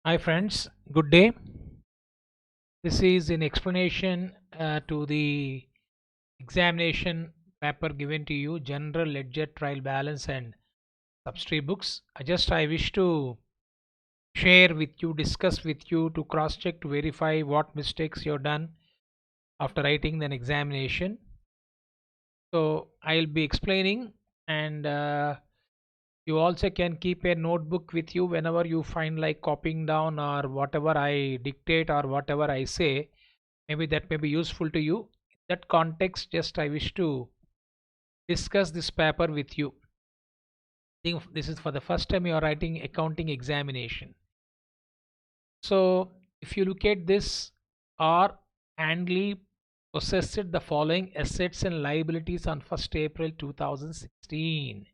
Hi friends, good day. This is an explanation to the examination paper given to you, General Ledger Trial Balance and Subsidy books. I wish to share with you, discuss with you to cross check to verify what mistakes you've done after writing an examination. So I'll be explaining and you also can keep a notebook with you whenever you find like copying down or whatever I dictate or whatever I say. Maybe that may be useful to you. In that context, just I wish to discuss this paper with you. I think this is for the first time you are writing accounting examination. So if you look at this, R. Handley possessed the following assets and liabilities on 1st April 2016.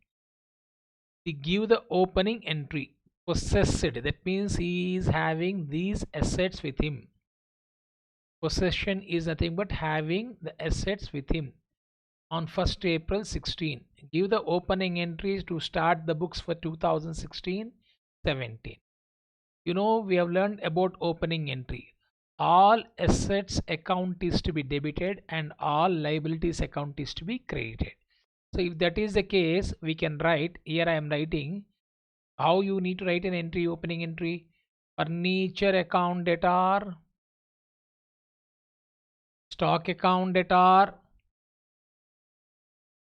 We give the opening entry possessed. That means he is having these assets with him. Possession is nothing but having the assets with him on 1st April 16. Give the opening entries to start the books for 2016-17. We have learned about opening entry. All assets account is to be debited and all liabilities account is to be credited. So if that is the case, we can write, here I am writing how you need to write an entry, opening entry. Furniture account debtor, stock account debtor,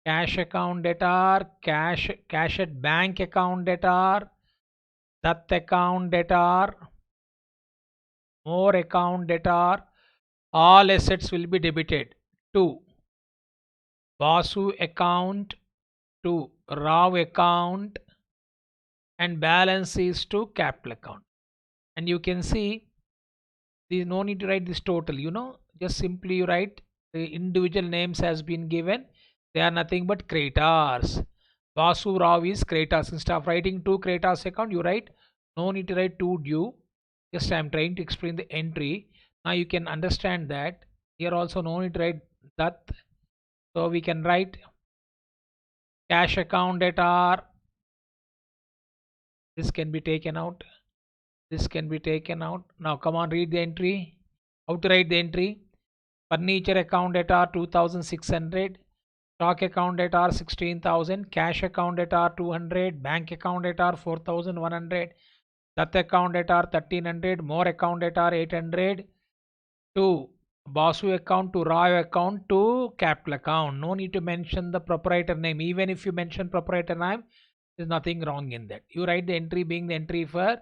cash account debtor, cash at bank account debtor, that account debtor, more account debtor, all assets will be debited to Basu account, to Rao account, and balance is to capital account. And you can see there is no need to write this total, just simply you write the individual names has been given. They are nothing but creditors. Vasu Rao is creditors. Instead of writing two creditors account, you write no need to write two due. Just I am trying to explain the entry. Now you can understand that here also no need to write that. So we can write cash account debtor. This can be taken out. This can be taken out. Now come on, read the entry. How to write the entry? Furniture account debtor 2600. Stock account debtor 16,000. Cash account debtor 200. Bank account debtor 4,100. That account debtor 1300. More account debtor 800. To Basu account, to Rao account, to capital account. No need to mention the proprietor name. Even if you mention proprietor name, there's nothing wrong in that. You write the entry being the entry for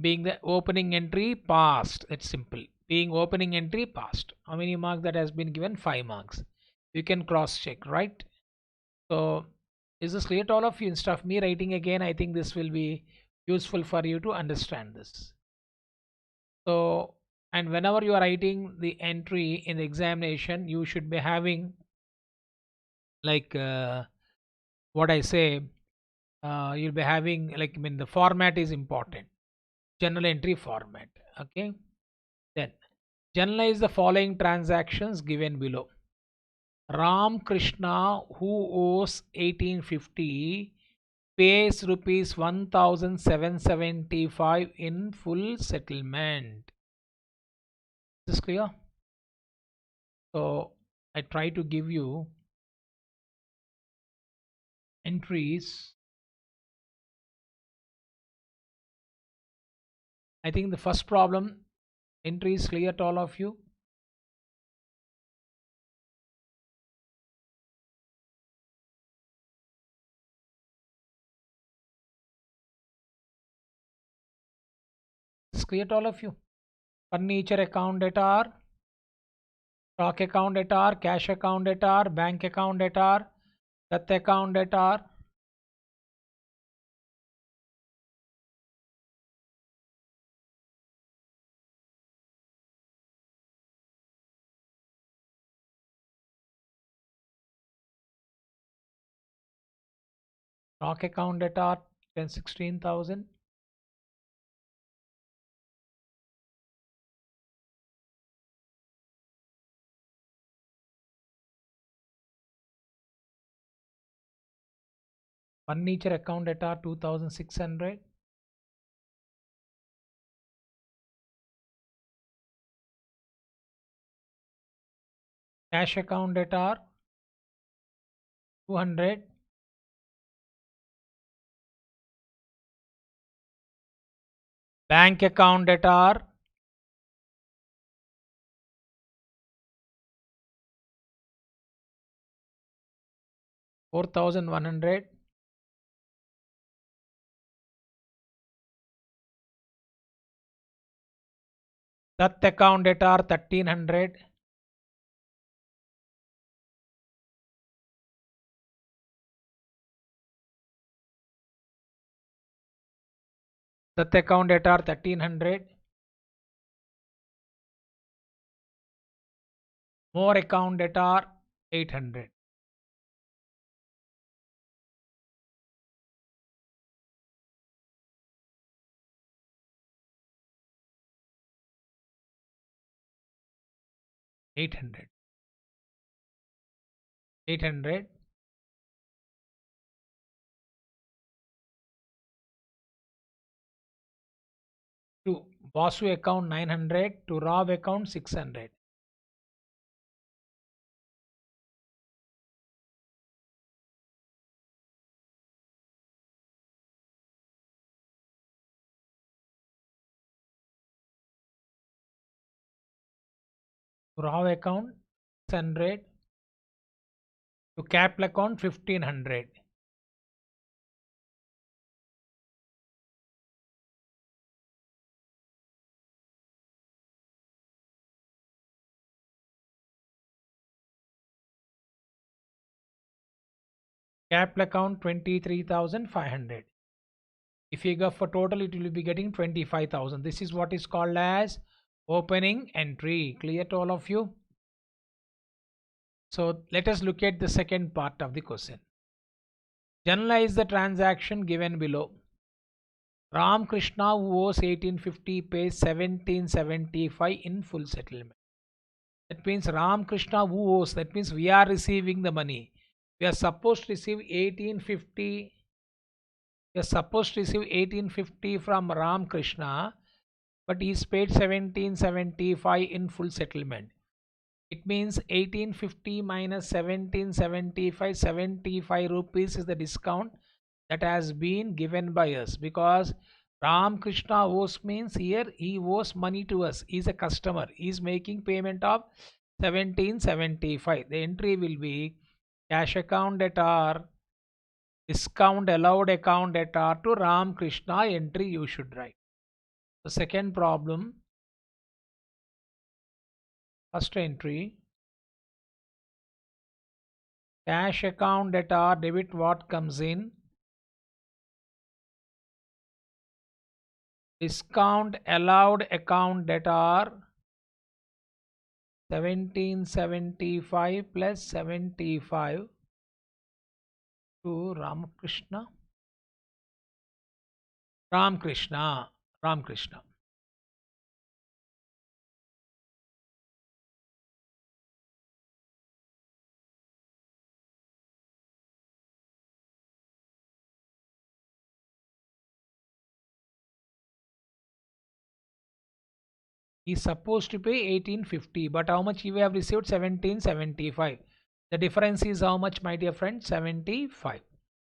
being the opening entry passed. It's simple. Being opening entry passed. How many marks that has been given? 5 marks. You can cross check, right? So is this clear to all of you? Instead of me writing again, I think this will be useful for you to understand this. So, and whenever you are writing the entry in the examination, you should be having like what I say, you'll be having like, I mean, the format is important. Journal entry format. Okay. Then journalize the following transactions given below. Ram Krishna, who owes 1850, pays rupees 1775 in full settlement. Is this clear? So I try to give you entries. I think the first problem entry is clear to all of you. It's clear to all of you. Furniture account debtor, stock account debtor, cash account debtor, bank account debtor, that account debtor, stock account debtor 16,000. Furniture account debtor 2,600. cash account debtor 200, bank account debtor 4100, that account debtor 1300, that account debtor 1300, more account debtor 800. Eight hundred, 800, to Basu account 900, to Rob account 600. To Rob account 600, to capital account 1500. Capital account 23,500. If you go for total, it will be getting 25,000. This is what is called as opening entry. Clear to all of you? So let us look at the second part of the question. Generalize the transaction given below. Ram Krishna, who owes 1850, pays 1775 in full settlement. That means Ram Krishna, who owes, that means we are receiving the money. We are supposed to receive 1850. We are supposed to receive 1850 from Ram Krishna, but he is paid 1775 in full settlement. It means 1850 minus 1775, 75 rupees is the discount that has been given by us, because Ram Krishna owes means here he owes money to us. He is a customer. He is making payment of 1775. The entry will be cash account debtor, discount allowed account debtor to Ram Krishna entry you should write. The second problem, first entry, cash account debtor debit what comes in, discount allowed account debtor 1775 plus 75 to Ramakrishna. Ramkrishna. He is supposed to pay 1850, but how much we have received? 1775. The difference is how much, my dear friend? 75.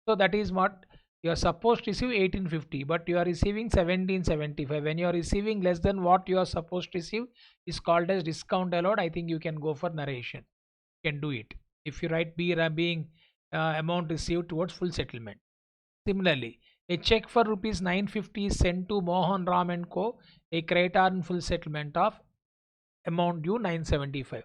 So that is what you are supposed to receive, 1850, but you are receiving 1775. When you are receiving less than what you are supposed to receive is called as discount allowed. I think you can go for narration. You can do it. If you write B being amount received towards full settlement. Similarly, a check for rupees 950 is sent to Mohan Ram and Co. A creditor in full settlement of amount due 975.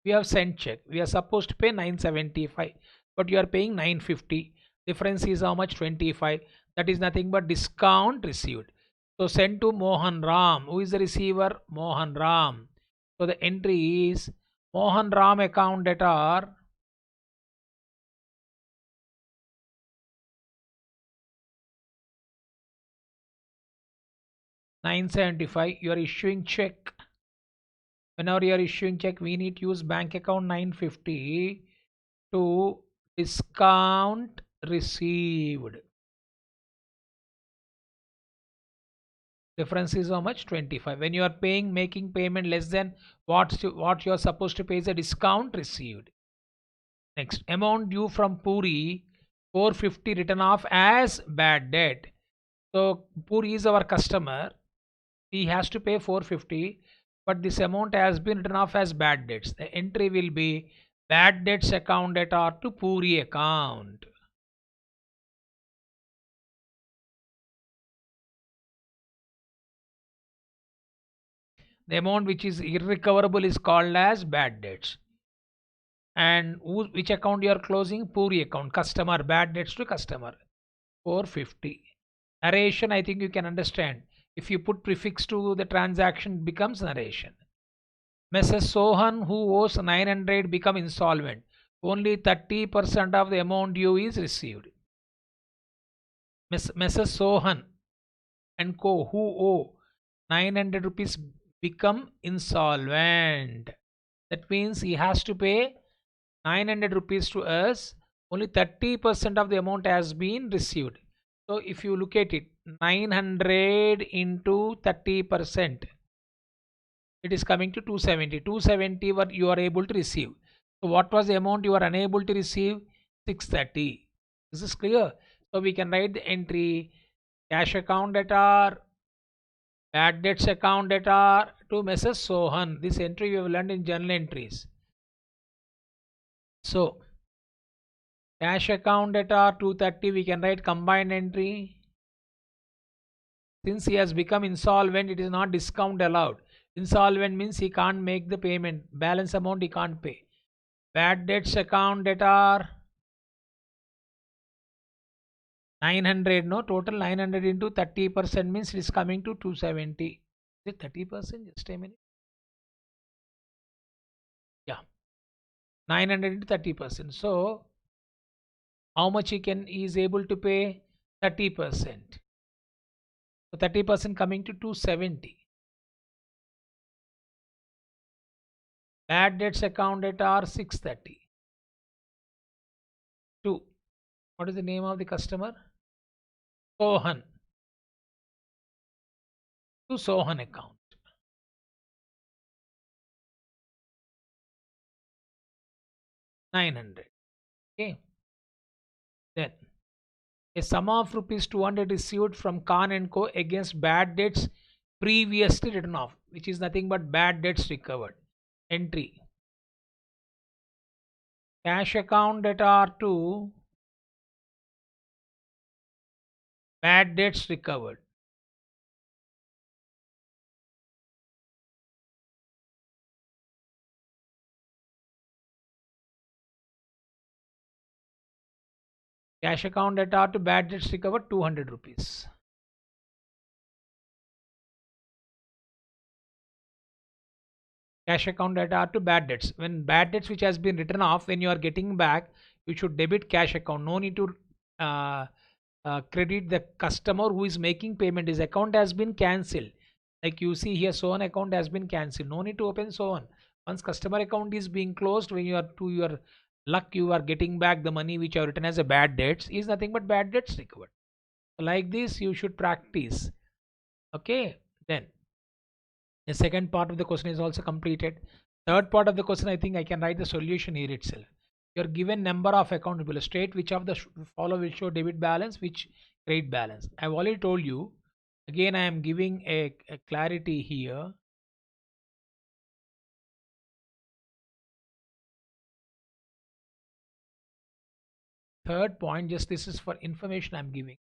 We have sent check. We are supposed to pay 975, but you are paying 950. Difference is how much? 25. That is nothing but discount received. So sent to Mohan Ram. Who is the receiver? Mohan Ram. So the entry is Mohan Ram account debtor 975. You are issuing check. Whenever you are issuing check, we need to use bank account 950 to discount received. Difference is how much? 25. When you are making payment less than what you are supposed to pay is a discount received. Next, amount due from Puri, 450 written off as bad debt. So Puri is our customer. He has to pay 450, but this amount has been written off as bad debts. The entry will be bad debts account debtor to Puri account. The amount which is irrecoverable is called as bad debts. And which account you are closing? Puri account. Customer, bad debts to customer. 450. Narration, I think you can understand. If you put prefix to the transaction, it becomes narration. Mrs. Sohan, who owes 900, become insolvent. Only 30% of the amount due is received. Mrs. Sohan and co, who owe 900 rupees, become insolvent. That means he has to pay 900 rupees to us. Only 30% of the amount has been received. So if you look at it, 900 into 30%, it is coming to 270. 270 what you are able to receive. So what was the amount you are unable to receive? 630. This is clear. So we can write the entry cash account debtor, bad debts account debtor to Mrs. Sohan. This entry we have learned in journal entries. So cash account debtor 230, we can write combined entry. Since he has become insolvent, it is not discount allowed. Insolvent means he can't make the payment. Balance amount he can't pay. Bad debts account debtor 900. No, total 900 into 30% means it is coming to 270. Is it 30%? Just a minute. Yeah, 900 into 30%. So how much he is able to pay? 30%. So 30% coming to 270. Bad debts account debtor 630. 2. What is the name of the customer? Sohan. To Sohan account. 900. Okay. Then a sum of rupees 200 received from Khan and Co against bad debts previously written off, which is nothing but bad debts recovered. Entry cash account debtor to bad debts recovered. Cash account debtor to bad debts recovered 200 rupees. Cash account debtor to bad debts. When bad debts which has been written off, when you are getting back, you should debit cash account. No need to credit the customer who is making payment. His account has been cancelled. Like you see here, so on account has been cancelled. No need to open so on. Once customer account is being closed, when you are to your luck, you are getting back the money which are written as a bad debts is nothing but bad debts recovered. So like this, you should practice. Okay, then the second part of the question is also completed. Third part of the question, I think I can write the solution here itself. You're given number of account will state which of the follow will show debit balance, which credit balance. I've already told you. Again, I am giving a clarity here. Third point, just this is for information I'm giving.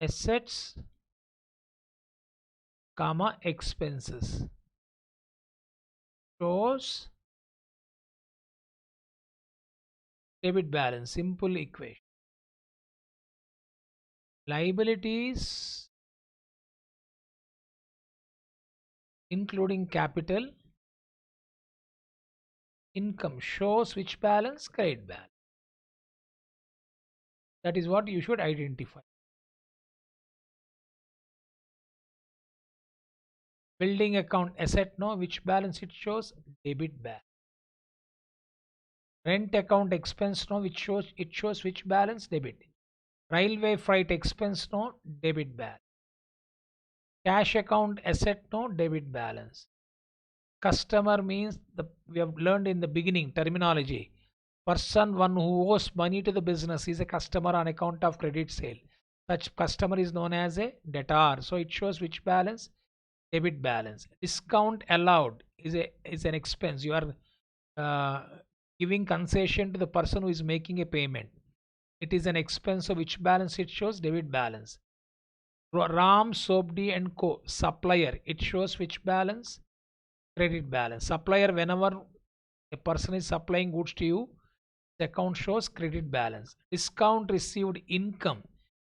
Assets, comma, expenses shows debit balance. Simple equation. Liabilities, including capital, income shows which balance? Credit balance. That is what you should identify. Building account asset, no, which balance it shows? Debit balance. Rent account expense, no, which shows which balance? Debit. Railway freight expense, no, debit balance. Cash account asset, no, debit balance. Customer means we have learned in the beginning terminology. Person one who owes money to the business is a customer on account of credit sale. Such customer is known as a debtor. So it shows which balance? Debit balance. Discount allowed is an expense. You are uh, giving concession to the person who is making a payment. It is an expense. So which balance it shows? Debit balance. Ram Sobdi and Co. Supplier. It shows which balance? Credit balance. Supplier, whenever a person is supplying goods to you, the account shows credit balance. Discount received income.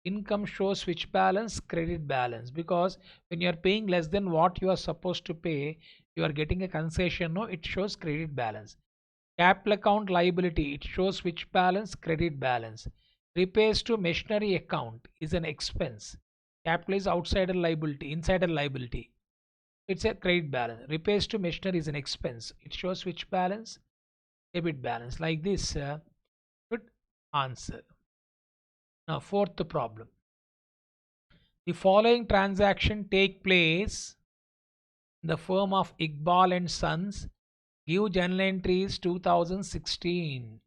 Income shows which balance? Credit balance. Because when you are paying less than what you are supposed to pay, you are getting a concession. No, it shows credit balance. Capital account liability. It shows which balance? Credit balance. Repairs to machinery account is an expense. Capital is outside a liability, inside a liability. It's a credit balance. Repairs to machinery is an expense. It shows which balance? Debit balance. Like this, good answer. Now, fourth problem. The following transaction take place in the firm of Iqbal and Sons. Give journal entries 2016,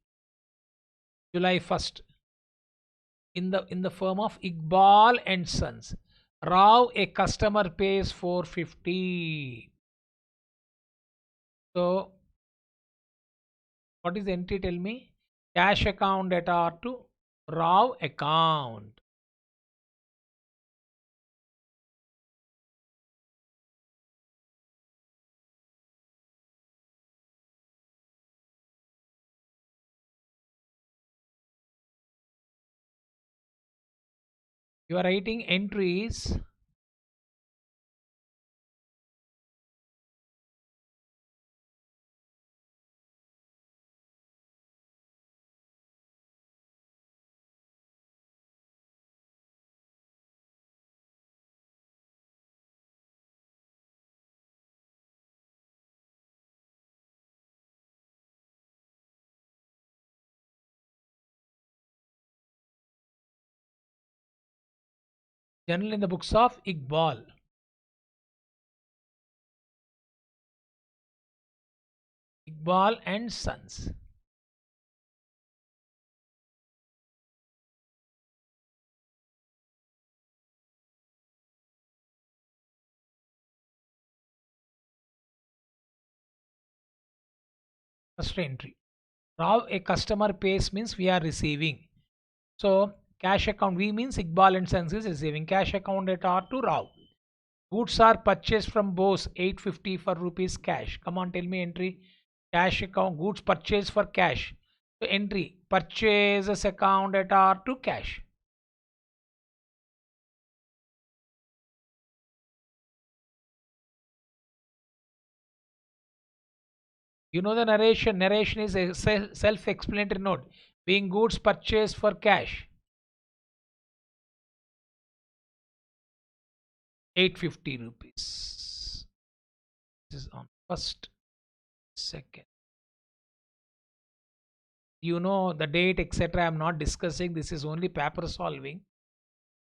July 1st. In the firm of Iqbal and Sons. Rao, a customer, pays 450. So what is the entry? Tell me. Cash account debtor to Rao account. You are writing entries. Journal in the books of Iqbal. Iqbal and Sons. First entry. Rao, a customer, pays means we are receiving. So cash account V means Iqbal and Sons is receiving. Cash account debtor to Rao. Goods are purchased from Bose 850 for rupees cash. Come on, tell me entry. Cash account, goods purchased for cash. So entry, purchases account debtor to cash. You know the narration. Narration is a self-explanatory note. Being goods purchased for cash. 850 rupees. This is on first, second. You know the date, etc. I am not discussing. This is only paper solving.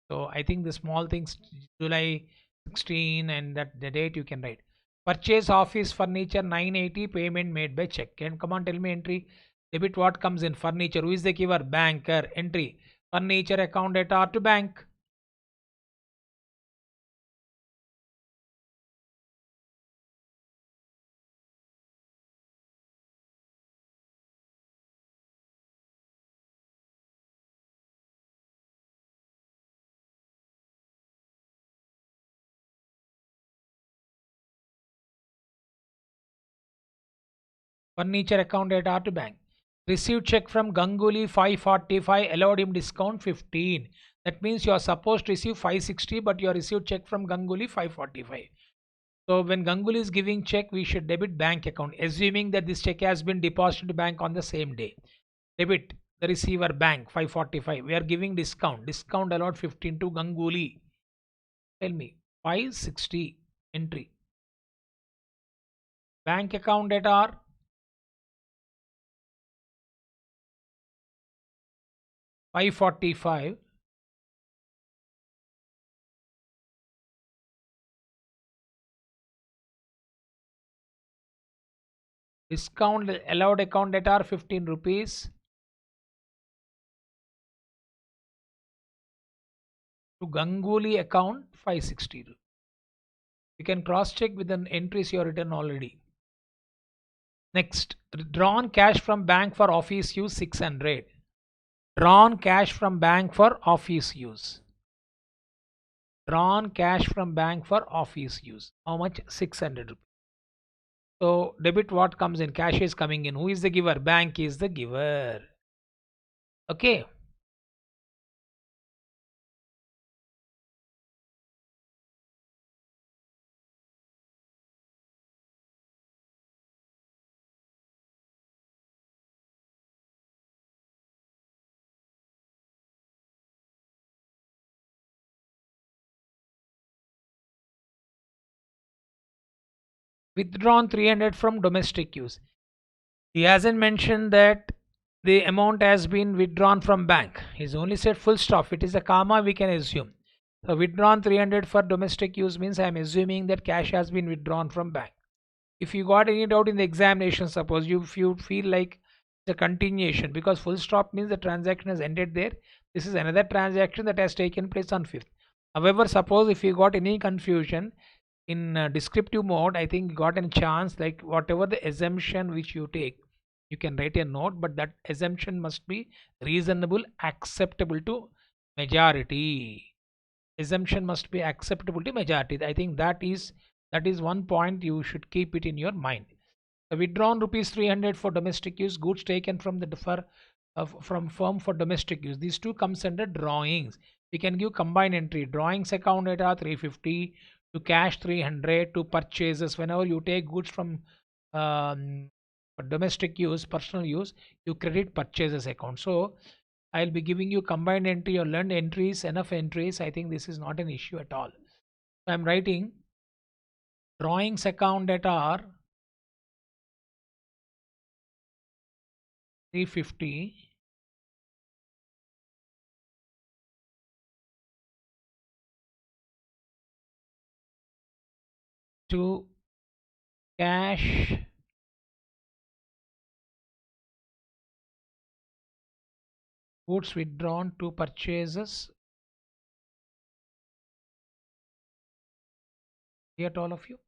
So I think the small things, July 16 and that the date you can write. Purchase office furniture 980, payment made by check. And come on, tell me entry. Debit what comes in? Furniture. Who is the giver? Banker. Entry. Furniture account debtor to bank. Furniture account debtor to bank. Received check from Ganguly 545, allowed him discount 15. That means you are supposed to receive 560, but you are received check from Ganguly 545. So when Ganguly is giving check, we should debit bank account, assuming that this check has been deposited to bank on the same day. Debit the receiver bank 545. We are giving discount. Discount allowed 15 to Ganguly. Tell me 560 entry. Bank account debtor 545. Discount allowed account data are 15 rupees. To Ganguly account 560. You can cross check with the entries you have written already. Next, drawn cash from bank for office use 600. Drawn cash from bank for office use. Drawn cash from bank for office use. How much? 600 rupees. So debit what comes in? Cash is coming in. Who is the giver? Bank is the giver. Okay. Withdrawn 300 from domestic use. He hasn't mentioned that the amount has been withdrawn from bank. He's only said full stop. It is a comma we can assume. So withdrawn 300 for domestic use means I am assuming that cash has been withdrawn from bank. If you got any doubt in the examination, suppose if you feel like the continuation, because full stop means the transaction has ended there. This is another transaction that has taken place on 5th. However, suppose if you got any confusion in descriptive mode, I think you got a chance, like whatever the assumption which you take, you can write a note, but that assumption must be reasonable, acceptable to majority. Assumption must be acceptable to majority. I think that is one point you should keep it in your mind. The withdrawn rupees 300 for domestic use, goods taken from the from firm for domestic use. These two comes under drawings. We can give combined entry. Drawings account data 350, to cash 300, to purchases. Whenever you take goods from for domestic use, personal use, you credit purchases account. So I'll be giving you combined entry or learned entries, enough entries. I think this is not an issue at all. So I'm writing drawings account data are 350 to cash goods withdrawn to purchases. Get all of you.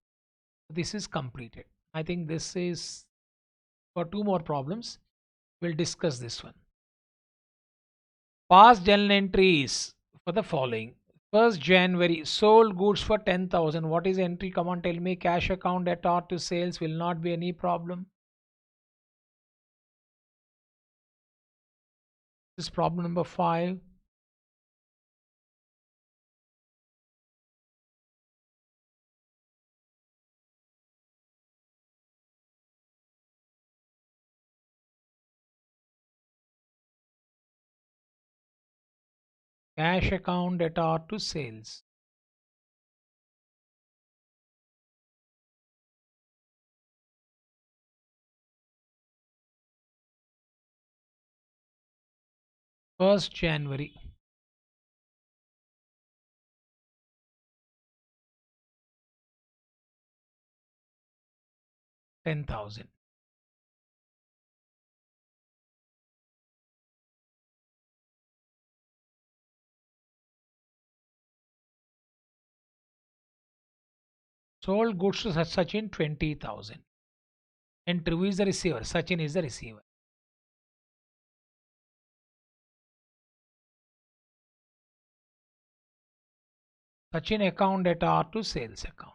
This is completed. I think this is for two more problems. We'll discuss this one. Past journal entries for the following. 1st January, sold goods for 10,000. What is the entry? Come on, tell me. Cash account data to sales will not be any problem. This is problem number 5. Cash account data to sales. First January. 10,000. Sold goods to Sachin 20,000. And who is the receiver? Sachin is the receiver. Sachin account data to sales account.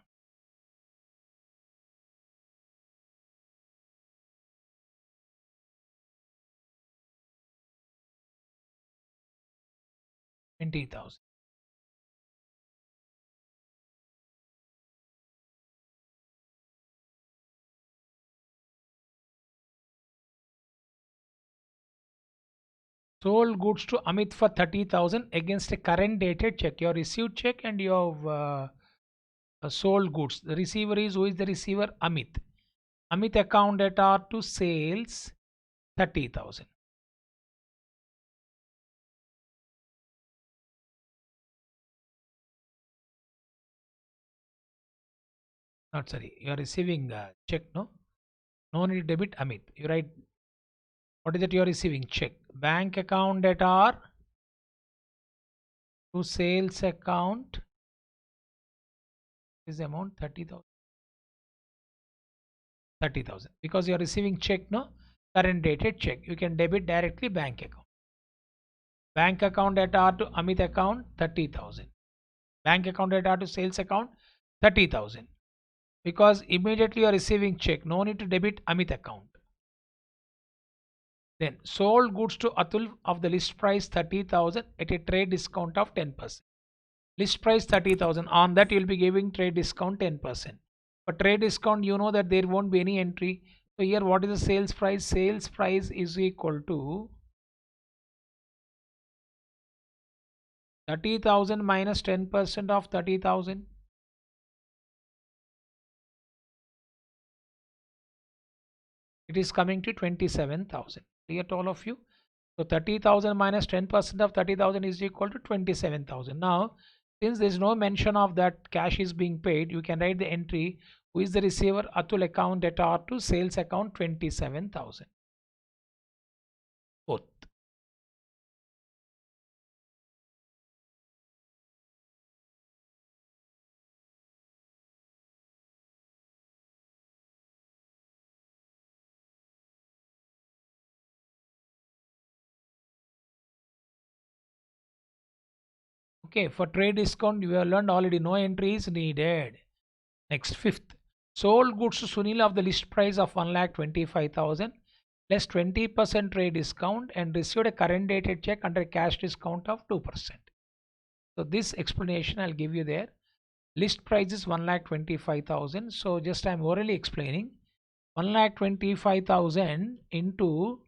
$20,000. Sold goods to Amit for 30,000 against a current dated check. Your received check and your sold goods. The receiver is, who is the receiver? Amit. Amit account data to sales 30,000. Not sorry. You are receiving a check, no? No need to debit Amit. You write what is that you are receiving? Check. Bank account debtor to sales account is amount 30,000. 30,000 because you are receiving check, no, current dated check. You can debit directly bank account. Bank account debtor to Amit account 30,000. Bank account debtor to sales account 30,000 because immediately you are receiving check. No need to debit Amit account. Then sold goods to Atul of the list price 30,000 at a trade discount of 10%. List price 30,000. On that you will be giving trade discount 10%. For trade discount, you know that there won't be any entry. So here what is the sales price? Sales price is equal to 30,000 minus 10% of 30,000. It is coming to 27,000. Clear to all of you? So 30,000 minus 10% of 30,000 is equal to 27,000. Now, since there is no mention of that cash is being paid, you can write the entry who is the receiver, Atul account debtor to sales account 27,000. Both. Okay, for trade discount, you have learned already no entry is needed. Next, fifth. Sold goods to Sunil of the list price of 1,25,000 less 20% trade discount and received a current dated check under a cash discount of 2%. So this explanation I'll give you there. List price is 1,25,000. So just I'm orally explaining 1,25,000 into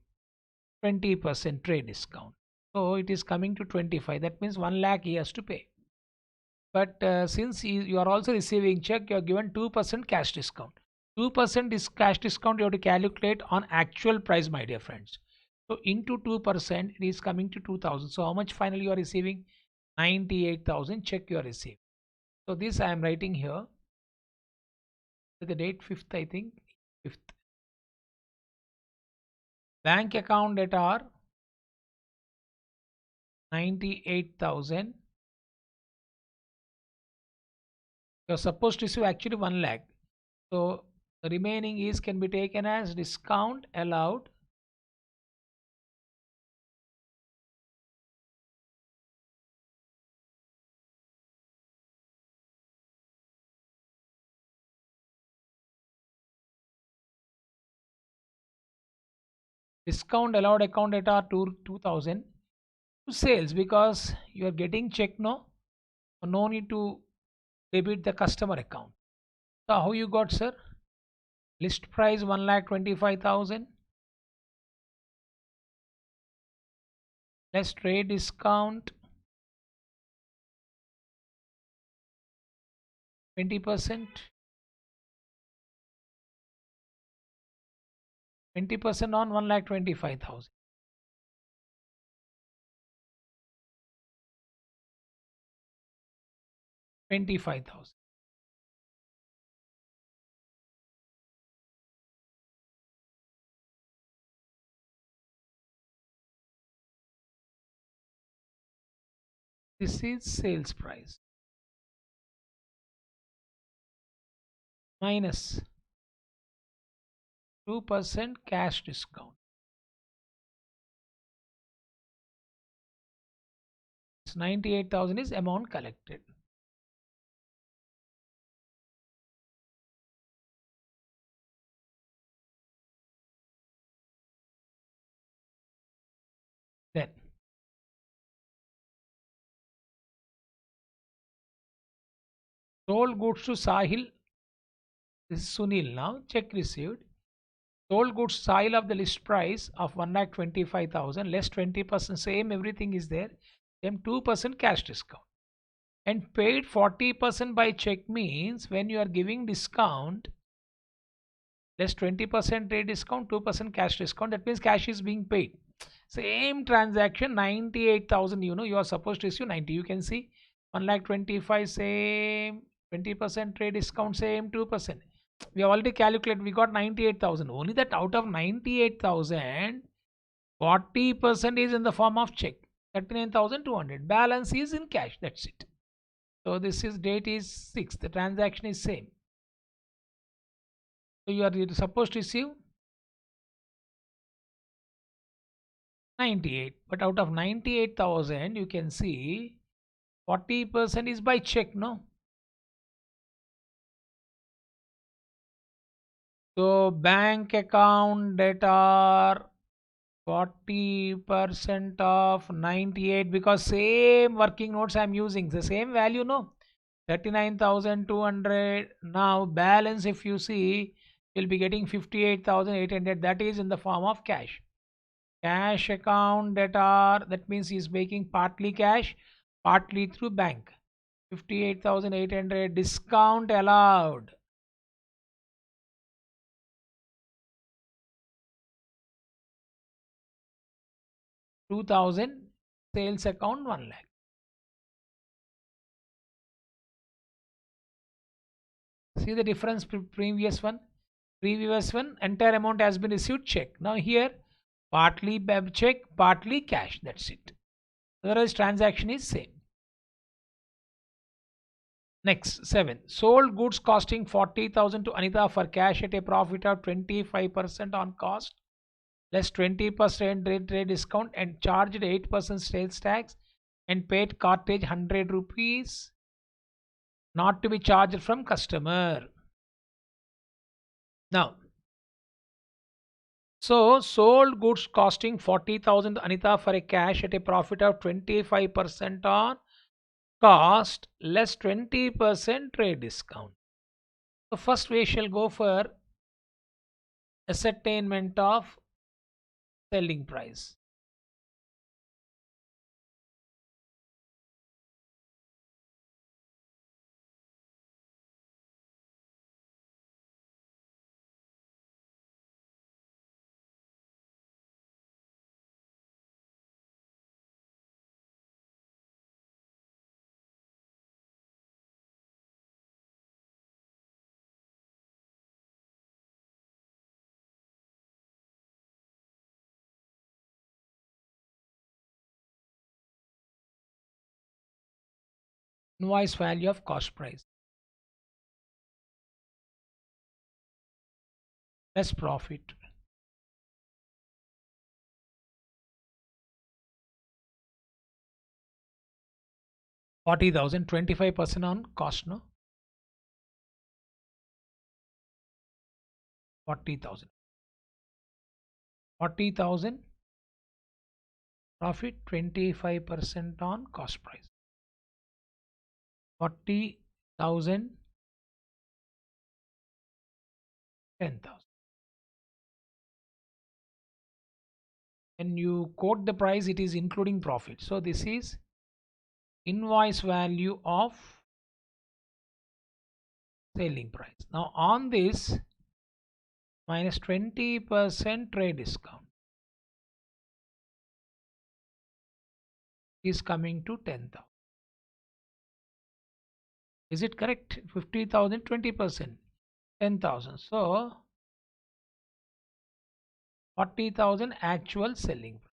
20% trade discount. So it is coming to 25. That means 1 lakh he has to pay. But since you are also receiving check, you are given 2% cash discount. 2% is cash discount you have to calculate on actual price, my dear friends. So into 2%, it is coming to 2,000. So how much finally you are receiving? 98,000 check you are receiving. So this I am writing here. With the date 5th, I think. 5th. Bank account debtor 98,000. You are supposed to receive actually 1 lakh. So the remaining is can be taken as discount allowed account data to 2000 to sales because you are getting check, no need to debit the customer account. So how you got, sir? List price 1,25,000 less trade discount 20%. 20% on 1,25,000. 25,000. This is sales price minus 2% cash discount. It's 98,000 is amount collected. Then sold goods to Sahil. This is Sunil now. Check received. Sold goods Sahil of the list price of 1,25,000 less 20%. Same everything is there. Same 2% cash discount. And paid 40% by check means when you are giving discount less 20% trade discount, 2% cash discount. That means cash is being paid. Same transaction 98,000. You are supposed to issue 90. You can see 1,25,000 same 20% trade discount same 2%. We have already calculated, we got 98,000. Only that out of 98,000, 40% is in the form of check, 39,200. Balance is in cash. That's it. So this is date is 6. The transaction is same. So you are supposed to receive 98. But out of 98,000, you can see 40% is by check, no? So bank account that are 40% of 98, because same working notes I'm using, the same value, no? 39,200. Now balance, if you see, you'll be getting 58,800. That is in the form of cash. Cash account that are, that means he's making partly cash, partly through bank. 58,800 discount allowed. 2,000 sales account 1 lakh. See the difference. Previous one entire amount has been received check. Now here partly check, partly cash. That's it. Otherwise transaction is same. Next 7. Sold goods costing 40,000 to Anita for cash at a profit of 25% on cost, less 20% trade discount, and charged 8% sales tax and paid cartage 100 rupees not to be charged from customer. Now, so sold goods costing 40,000 to Anita for a cash at a profit of 25% on cost, less 20% trade discount. So first we shall go for ascertainment of selling price. Invoice value of cost price less profit. 40,000, 25% on cost, no? 40,000. 40,000 profit, 25% on cost price. 40,000, 10,000. When you quote the price, it is including profit. So this is invoice value of selling price. Now on this, minus 20% trade discount is coming to 10,000. Is it correct? 50,000, 20%, 10,000. So 40,000 actual selling price.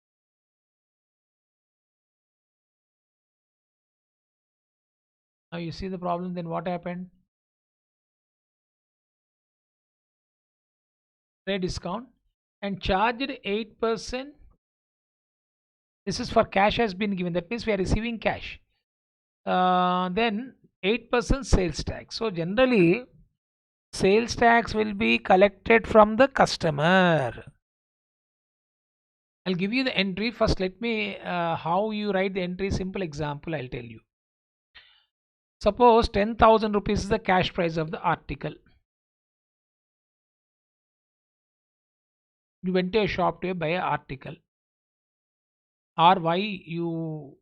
Now you see the problem. Then what happened? Trade discount and charged 8%. This is for cash has been given. That means we are receiving cash. Then 8% sales tax. So generally sales tax will be collected from the customer. I'll give you the entry first. Let me how you write the entry. Simple example I'll tell you. Suppose 10,000 rupees is the cash price of the article. You went to a shop to buy an article, or why you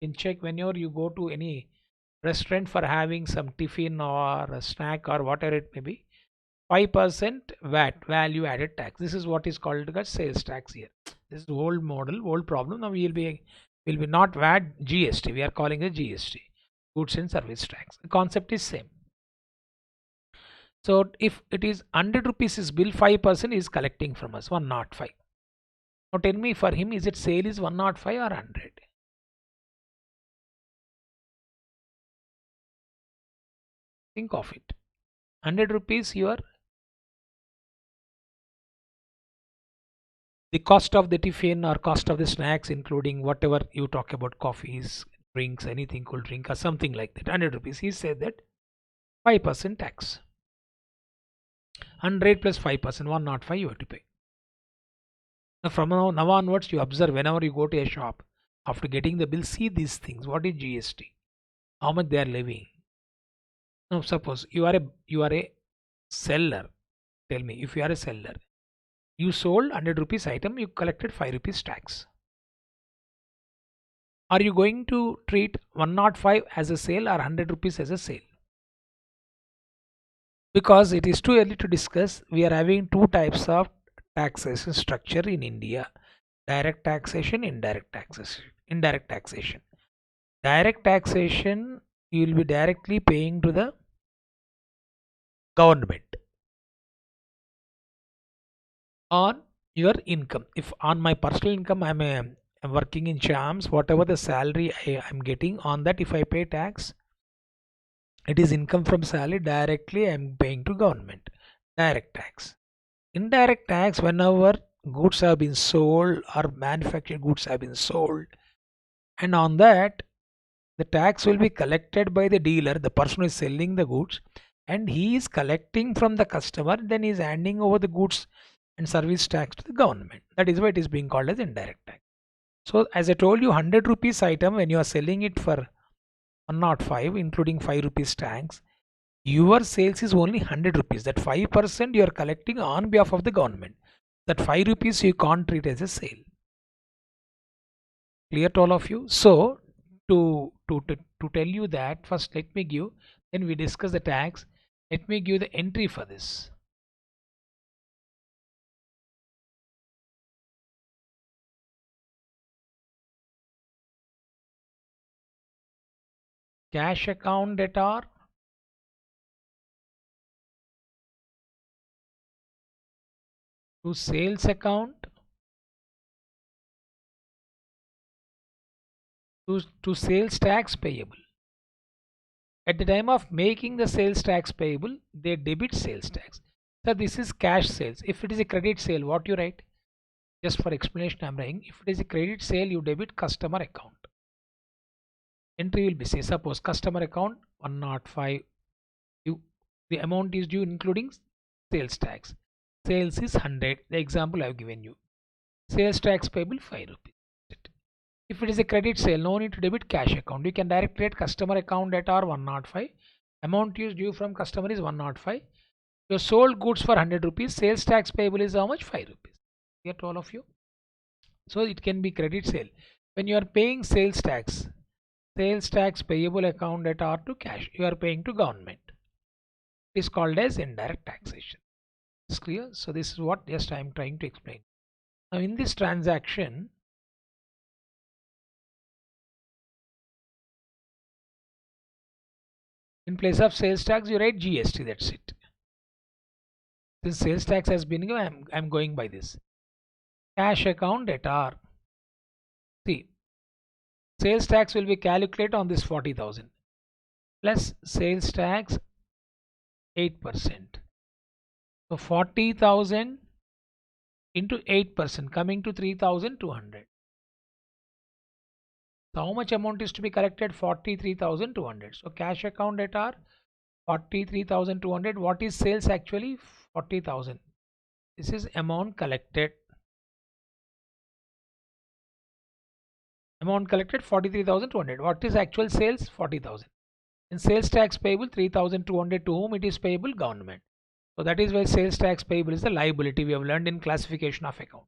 can check whenever you go to any restaurant for having some tiffin or a snack or whatever it may be, 5% VAT, value added tax. This is what is called as sales tax here. This is the old model, old problem. Now will be not VAT, GST. We are calling it GST, goods and service tax. The concept is same. So if it is 100 rupees is bill, 5% is collecting from us, 105. Now tell me, for him, is it sale is 105 or 100? Think of it. 100 rupees your the cost of the tiffin or cost of the snacks, including whatever you talk about, coffees, drinks, anything, cold drink or something like that, 100 rupees. He said that 5% tax. 100 plus 5%, 105 you have to pay. Now from now onwards, you observe whenever you go to a shop, after getting the bill, see these things. What is GST? How much they are levying? Now suppose you are a seller. Tell me, if you are a seller, you sold 100 rupees item, you collected 5 rupees tax. Are you going to treat 105 as a sale or 100 rupees as a sale? Because it is too early to discuss, we are having two types of taxation structure in India: direct taxation, indirect taxation. Indirect taxation. Direct taxation, you will be directly paying to the government on your income. If on my personal income I'm working in Shams, whatever the salary I'm getting, on that if I pay tax, it is income from salary, directly I'm paying to government. Direct tax. Indirect tax, whenever goods have been sold or manufactured goods have been sold, and on that the tax will be collected by the dealer, the person who is selling the goods, and he is collecting from the customer, then he is handing over the goods and service tax to the government. That is why it is being called as indirect tax. So as I told you, 100 rupees item, when you are selling it for 105 including 5 rupees tax, your sales is only 100 rupees. That 5% you are collecting on behalf of the government. That 5 rupees you can't treat as a sale. Clear to all of you? So to tell you that, first let me give, then we discuss the tax. Let me give the entry for this. Cash account debtor to sales account to sales tax payable. At the time of making the sales tax payable, they debit sales tax. So this is cash sales. If it is a credit sale, what you write? Just for explanation I'm writing, if it is a credit sale, you debit customer account. Entry will be, say, suppose customer account 105, the amount is due including sales tax. Sales is 100, the example I've given you. Sales tax payable 5 rupees. If it is a credit sale, no need to debit cash account. You can directly create customer account at R 105. Amount is due from customer is 105. You sold goods for 100 rupees. Sales tax payable is how much? 5 rupees. Clear to all of you? So it can be credit sale. When you are paying sales tax payable account at R to cash, you are paying to government. It is called as indirect taxation. It's clear? So this is what just I am trying to explain. Now in this transaction, in place of sales tax, you write GST. That's it. Since sales tax has been given, I'm going by this. Cash account at R. See, sales tax will be calculated on this 40,000 plus sales tax 8%. So 40,000 into 8% coming to 3,200. So how much amount is to be collected? 43,200. So cash account at R 43,200. What is sales actually? 40,000. This is amount collected. Amount collected 43,200. What is actual sales? 40,000. In sales tax payable 3,200, to whom it is payable? Government. So that is why sales tax payable is the liability we have learned in classification of account.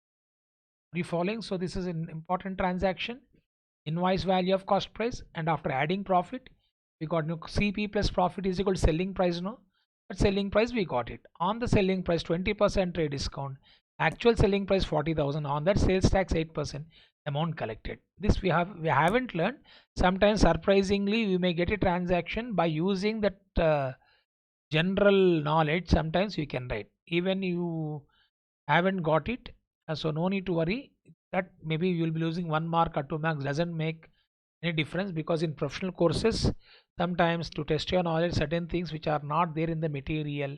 Are you following? So this is an important transaction. Invoice value of cost price, and after adding profit, we got CP plus profit is equal to selling price. No, but selling price we got it. On the selling price 20% trade discount, actual selling price 40,000. On that sales tax 8%, amount collected. This we haven't learned. Sometimes surprisingly we may get a transaction by using that general knowledge, sometimes you can write even you haven't got it, so no need to worry that maybe you will be losing 1 mark or 2 marks, doesn't make any difference, because in professional courses sometimes to test your knowledge certain things which are not there in the material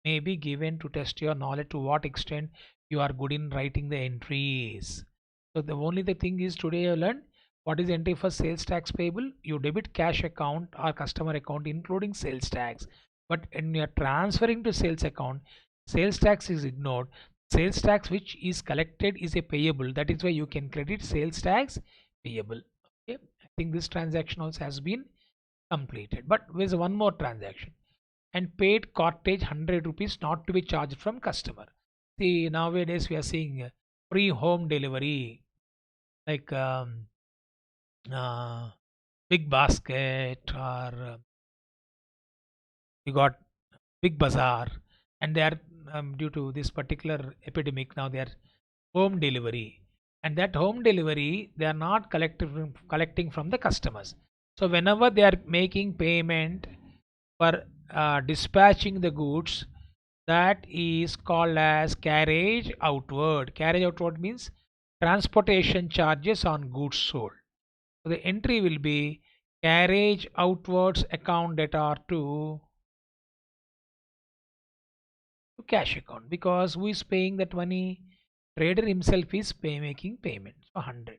may be given to test your knowledge to what extent you are good in writing the entries. So the only the thing is today you learned what is entry for sales tax payable. You debit cash account or customer account including sales tax. But when you are transferring to sales account, sales tax is ignored. Sales tax which is collected is a payable. That is why you can credit sales tax payable. Okay. I think this transaction also has been completed. But there's one more transaction, and paid cortage 100 rupees not to be charged from customer. See, nowadays we are seeing free home delivery like uh, Big Basket, or you got Big Bazaar, and they are due to this particular epidemic now they are home delivery, and that home delivery they are not collecting from the customers. So whenever they are making payment for dispatching the goods, that is called as carriage outward. Carriage outward means transportation charges on goods sold. So the entry will be carriage outwards account debtor to cash account, because who is paying that money? Trader himself is making payment. So 100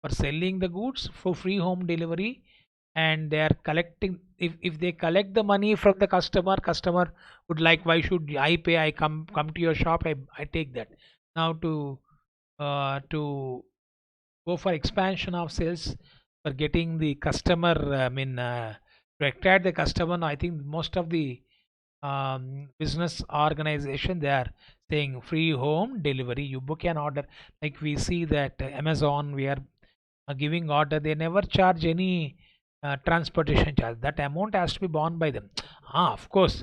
for selling the goods for free home delivery, and they are collecting. If they collect the money from the customer would like, why should I pay? I come to your shop, I take that. Now to go for expansion of sales, for getting the customer, to attract the customer. I think most of the business organization they are saying free home delivery. You book an order, like we see that Amazon, we are giving order, they never charge any transportation charge. That amount has to be borne by them. Of course,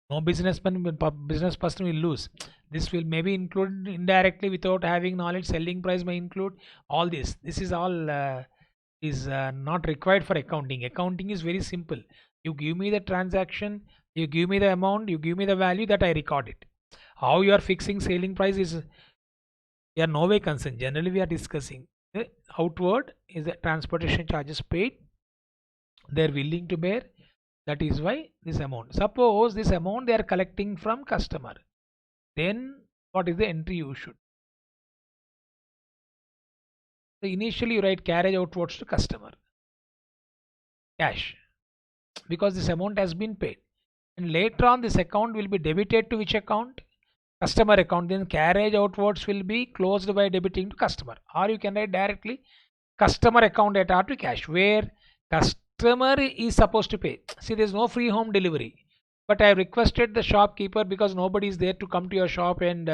no business person will lose. This will maybe include indirectly without having knowledge. Selling price may include all this. This is all is not required for accounting. Accounting is very simple. You give me the transaction, you give me the amount, you give me the value, that I record it. How you are fixing selling price is we are no way concerned. Generally, we are discussing the outward is the transportation charges paid. They are willing to bear. That is why this amount. Suppose this amount they are collecting from customer. Then what is the entry you should? So initially you write carriage outwards to customer cash, because this amount has been paid, and later on this account will be debited to which account? Customer account. Then carriage outwards will be closed by debiting to customer, or you can write directly customer account at R to cash, where customer is supposed to pay. See, there's no free home delivery, but I requested the shopkeeper, because nobody is there to come to your shop and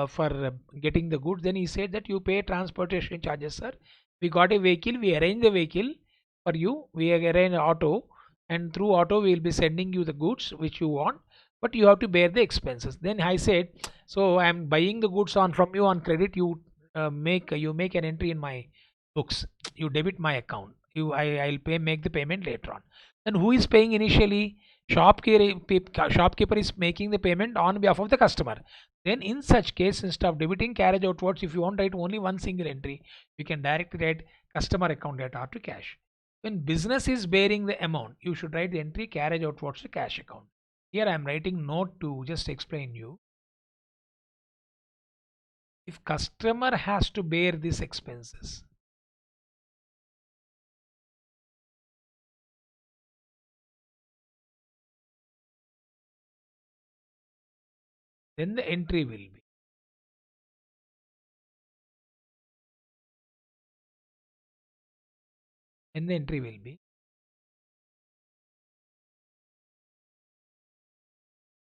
for getting the goods. Then he said that you pay transportation charges, sir. We got a vehicle, we arrange the vehicle for you, we arrange auto, and through auto we will be sending you the goods which you want, but you have to bear the expenses. Then I said, so I am buying the goods on from you on credit. You make an entry in my books, you debit my account, I'll pay, make the payment later on. Then who is paying initially? Shopkeeper is making the payment on behalf of the customer. Then in such case, instead of debiting carriage outwards, if you want to write only one single entry, you can directly write customer account at R to cash. When business is bearing the amount, you should write the entry carriage outwards to cash account. Here I am writing note to just explain you. If customer has to bear these expenses, then the entry will be. And the entry will be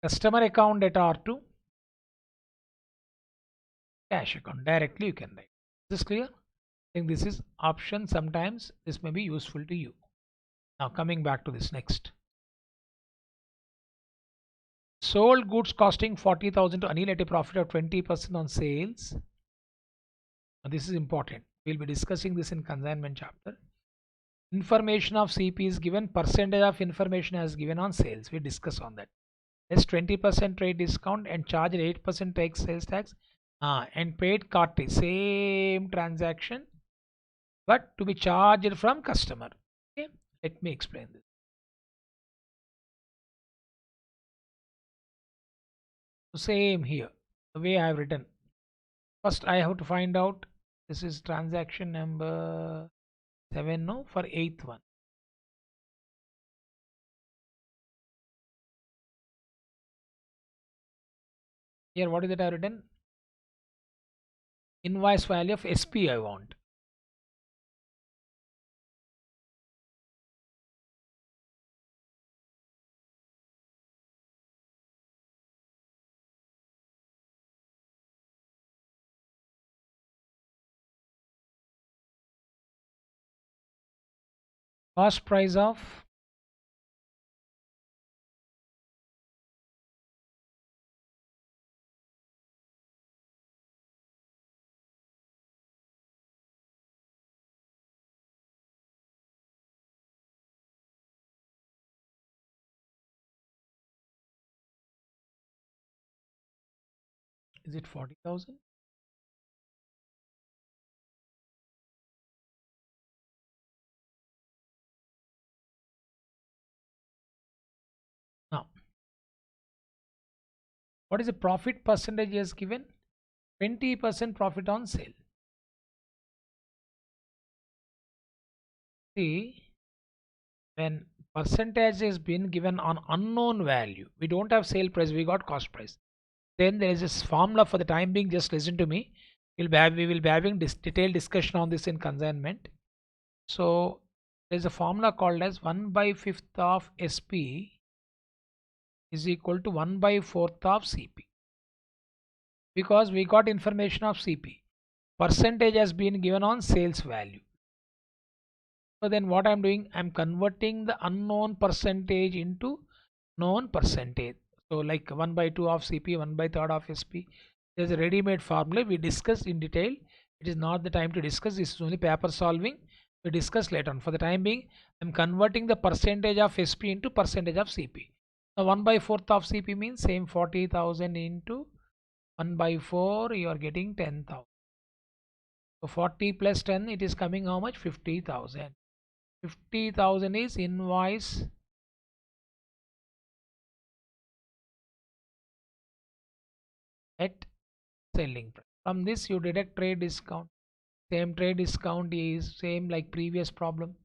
customer account at R2 cash account. Directly you can write. Is this clear? I think this is option. Sometimes this may be useful to you. Now coming back to this next. Sold goods costing 40,000 to Anil at a profit of 20% on sales. Now this is important. We'll be discussing this in consignment chapter. Information of CP is given, percentage of information as given on sales. We discuss on that. Less 20% trade discount and charge 8% tax sales tax, and paid cartridge. Same transaction, but to be charged from customer. Okay, let me explain this. Same here, the way I have written. First, I have to find out this is transaction number 7, no, for 8th one. Here, what is that I have written? Invoice value of SP I want. Cost price of is it 40,000? Now, what is the profit percentage is given? 20% profit on sale. See, when percentage is been given on unknown value, we don't have sale price, we got cost price. Then there is this formula. For the time being, just listen to me. We will be having this detailed discussion on this in consignment. So there is a formula called as 1 by 5th of SP is equal to 1 by 4th of CP, because we got information of CP. Percentage has been given on sales value. So then what I'm doing, I'm converting the unknown percentage into known percentage. So like 1 by 2 of CP, 1 by 3rd of SP. There's a ready-made formula we discussed in detail. It is not the time to discuss. This is only paper solving. We discuss later on. For the time being, I'm converting the percentage of SP into percentage of CP. Now 1 by 4th of CP means same 40,000 into 1 by 4, you are getting 10,000. So 40 plus 10, it is coming how much? 50,000. 50,000 is invoice at selling price. From this you deduct trade discount. Same trade discount is same like previous problem.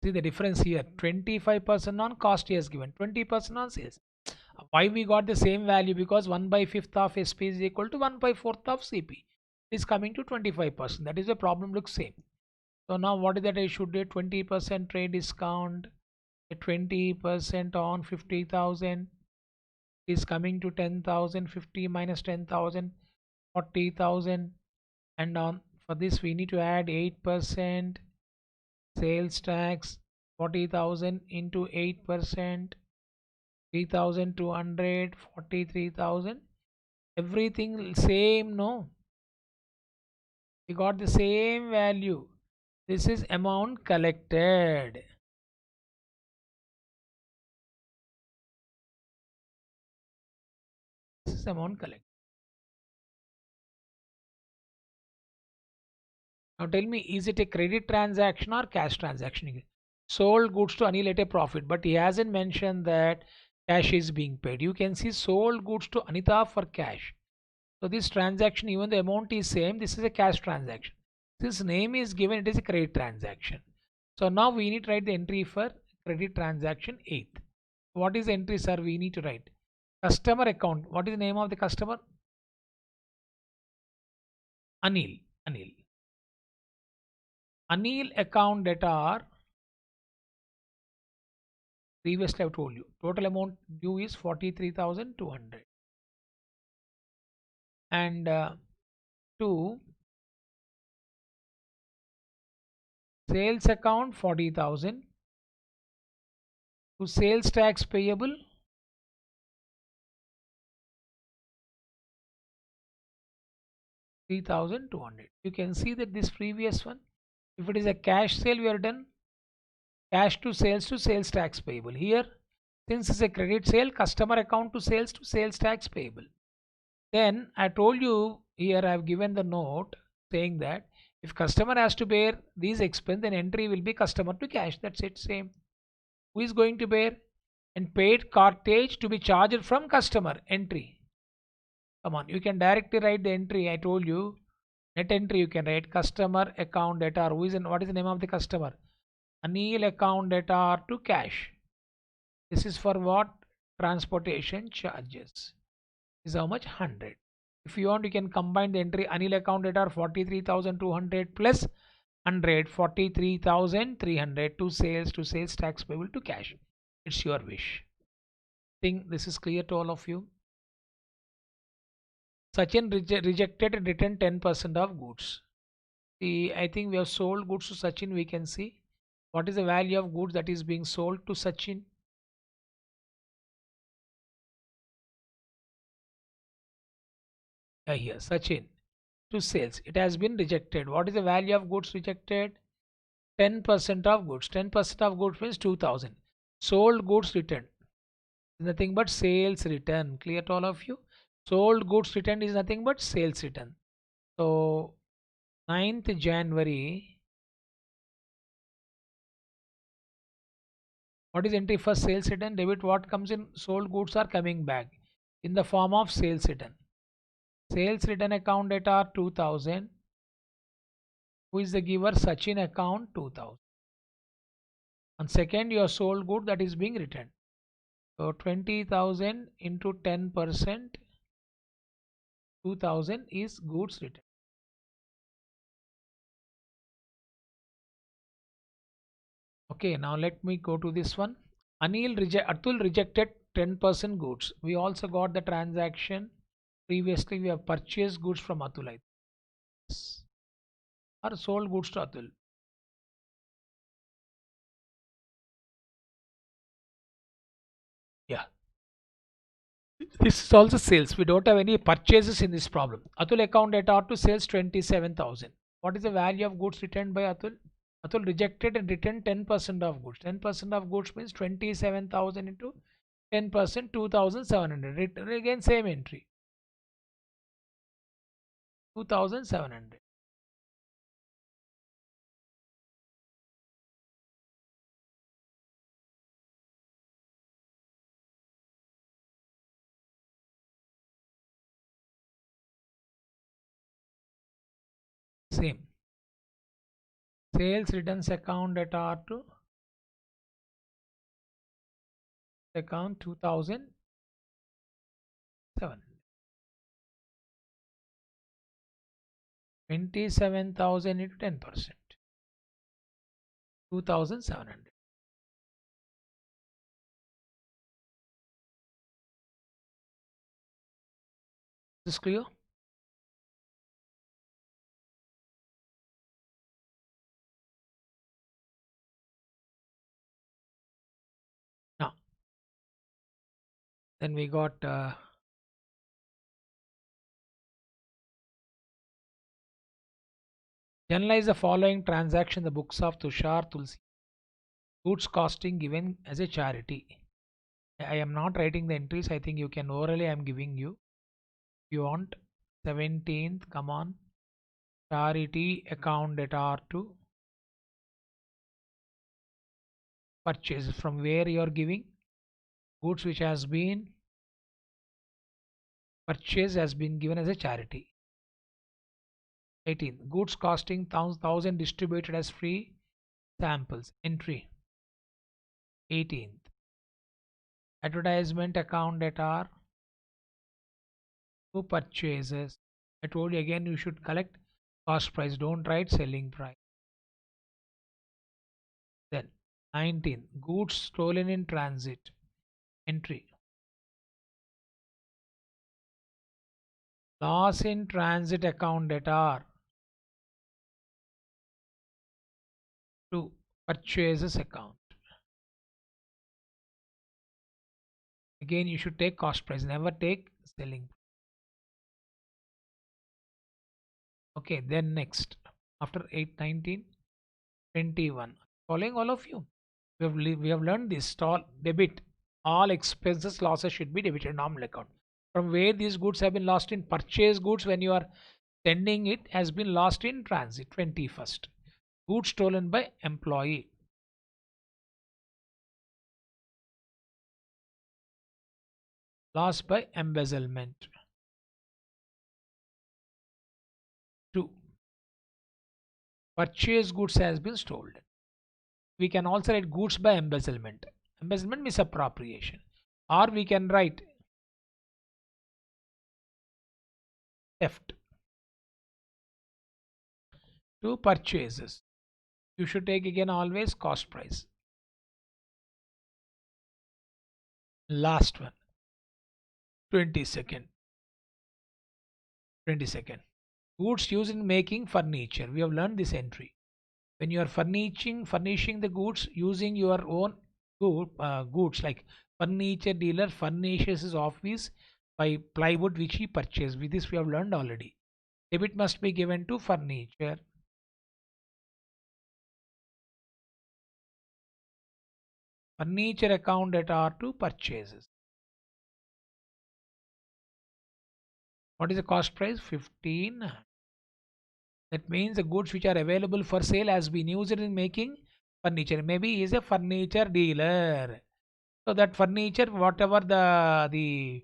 See the difference here, 25% on cost he has given, 20% on sales. Why we got the same value? Because 1 by 5th of SP is equal to 1 by 4th of CP. It is coming to 25%. That is the problem looks same. So now what is that I should do? 20% trade discount, 20% on 50,000 is coming to 10,000. 50 minus 10,000, 40,000. And on for this we need to add 8% sales tax. 40,000 into 8%, 3,200, 43,000. Everything same, no? We got the same value. This is amount collected. This is amount collected. Now tell me, is it a credit transaction or cash transaction? Sold goods to Anil at a profit, but he hasn't mentioned that cash is being paid. You can see sold goods to Anita for cash. So this transaction, even the amount is same, this is a cash transaction. This name is given, it is a credit transaction. So now we need to write the entry for credit transaction 8th. What is the entry, sir? We need to write customer account. What is the name of the customer? Anil. Anil. Anil account debtor. Previously I've told you total amount due is 43,200, and to sales account 40,000, to sales tax payable 3,200. You can see that this previous one If it is a cash sale, we are done. Cash to sales tax payable. Here, since it's a credit sale, customer account to sales tax payable. Then I told you here I have given the note saying that if customer has to bear these expense, then entry will be customer to cash. That's it. Same. Who is going to bear? And paid cartage to be charged from customer. Entry. Come on, you can directly write the entry. I told you net entry. You can write customer account data. Who is in? What is the name of the customer? Anil account data to cash. This is for what? Transportation charges. Is how much? 100. If you want, you can combine the entry Anil account data 43,200 plus 100, 43,300 to sales tax payable to cash. It's your wish. Think this is clear to all of you. Sachin rejected and returned 10% of goods. See, I think we have sold goods to Sachin. We can see what is the value of goods that is being sold to Sachin. Here, Sachin to sales. It has been rejected. What is the value of goods rejected? 10% of goods. 10% of goods means 2000. Sold goods returned. Nothing but sales return. Clear to all of you? Sold goods returned is nothing but sales return. So 9th January. What is entry for sales return? Debit what comes in? Sold goods are coming back in the form of sales return. Sales return account data 2000. Who is the giver? Sachin account 2000. On second, your sold good that is being returned. So 20,000 into 10%, 2000 is goods returned. Okay, now let me go to this one. Atul rejected 10% goods. We also got the transaction. Previously, we have purchased goods from Atul. Or sold goods to Atul. Yeah. This is also sales. We don't have any purchases in this problem. Atul account data to sales 27,000. What is the value of goods returned by Atul? Atul rejected and returned 10% of goods. 10% of goods means 27,000 into 10%, 2,700. Again, same entry. 2,700. Same. Sales returns account data to account 2,700. 27,000 into 10%. 2,700. Is this clear? Now, then we got analyze the following transaction in the books of Tushar Tulsi. Goods costing given as a charity. I am not writing the entries. I think you can orally. I am giving you. If you want 17th, come on. Charity account data to purchase from where you are giving goods which has been purchased has been given as a charity. 18th, goods costing 1,000 distributed as free samples. Entry. 18th, advertisement account data to purchases. I told you again you should collect cost price. Don't write selling price. Then 19, goods stolen in transit. Entry. Loss in transit account data to purchases account. Again you should take cost price. Never take selling. Okay, then next after 819 21. Following all of you. We have learned this. Stall debit. All expenses losses should be debited normal account. From where these goods have been lost in purchase goods, when you are sending it has been lost in transit. 21st. Goods stolen by employee. Lost by embezzlement. 2. Purchase goods has been stolen. We can also write goods by embezzlement. Embezzlement misappropriation. Or we can write theft. 2 purchases. You should take again always cost price. Last one. 22nd. 22nd. Goods used in making furniture. We have learned this entry. When you are furnishing the goods using your own goods, like furniture dealer furnishes his office by plywood which he purchased. With this we have learned already. Debit must be given to furniture. Furniture account that are to purchases. What is the cost price? 15. That means the goods which are available for sale has been used in making furniture. Maybe he is a furniture dealer. So that furniture, whatever the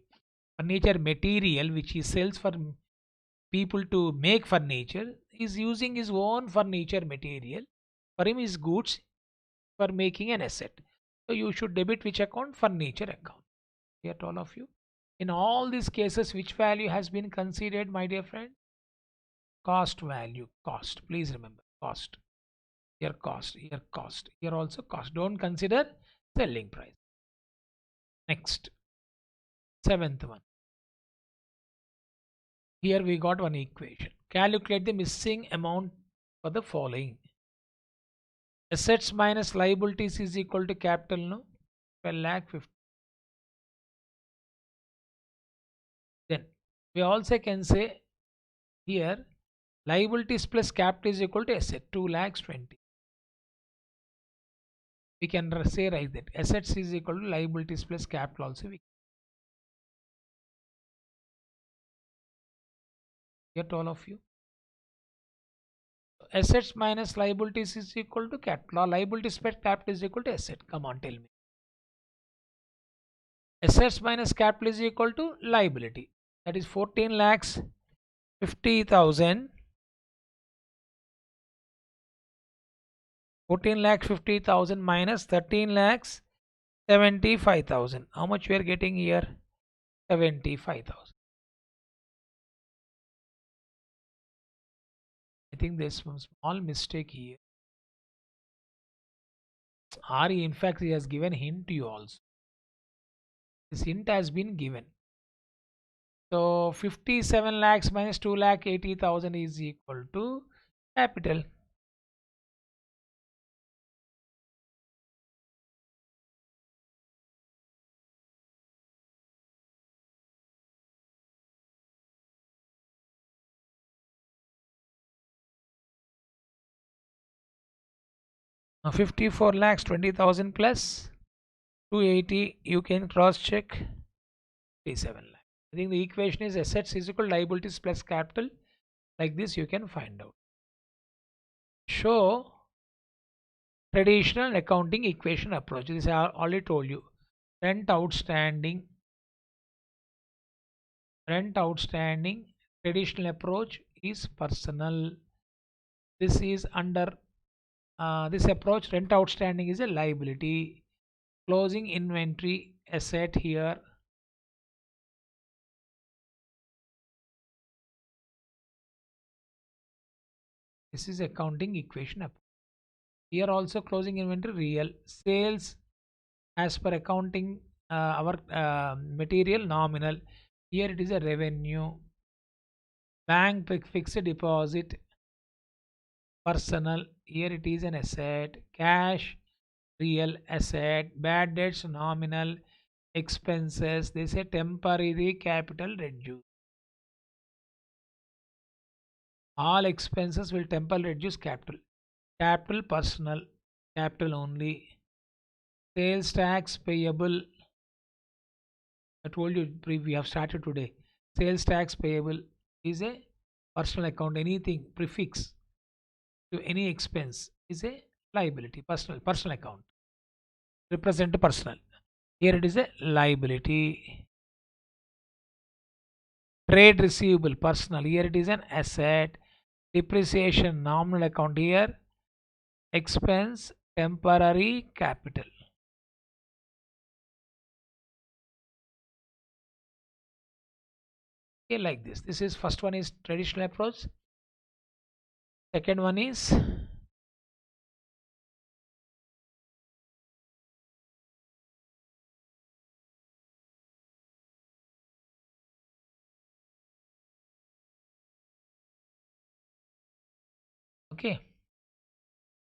furniture material which he sells for people to make furniture, is using his own furniture material. For him, his goods for making an asset. So you should debit which account? Furniture account. Here to all of you. In all these cases, which value has been considered, my dear friend? Cost value. Cost. Please remember cost. Here cost. Here cost. Here also cost. Don't consider selling price. Next. 7th one. Here we got one equation. Calculate the missing amount for the following. Assets minus liabilities is equal to capital, no? 12 lakh 50. Then we also can say here liabilities plus capital is equal to asset 2 lakhs 20. We can say right that assets is equal to liabilities plus capital also. We get all of you. Assets minus liabilities is equal to capital, or liabilities plus capital is equal to asset. Come on, tell me. Assets minus capital is equal to liability. That is 14 lakhs 50,000. 14 lakhs 50,000 minus 13 lakhs 75,000. How much we are getting here? 75,000. I think there's some small mistake here. Or in fact, he has given hint to you also. This hint has been given. So 57 lakhs minus 2 lakh 80,000 is equal to capital. Now 54 lakhs 20,000 plus 280, you can cross check. 57 lakhs. I think the equation is assets is equal to liabilities plus capital. Like this you can find out. Show traditional accounting equation approach. This I already told you. Rent outstanding. Traditional approach is personal. This is under this approach. Rent outstanding is a liability. Closing inventory asset here. This is accounting equation approach. Here also closing inventory real. Sales as per accounting our material nominal. Here it is a revenue. Bank fixed deposit personal. Here it is an asset. Cash real asset. Bad debts nominal. Expenses, they say temporary capital reduce. All expenses will temporarily reduce capital. capital personal, capital only. Sales tax payable, I told you we have started today. Sales tax payable is a personal account. Anything prefix to any expense is a liability. Personal account. Represent personal. Here it is a liability. Trade receivable personal. Here it is an asset. Depreciation nominal account. Here expense temporary capital. Okay, like this. This is first one is traditional approach. Second one is okay.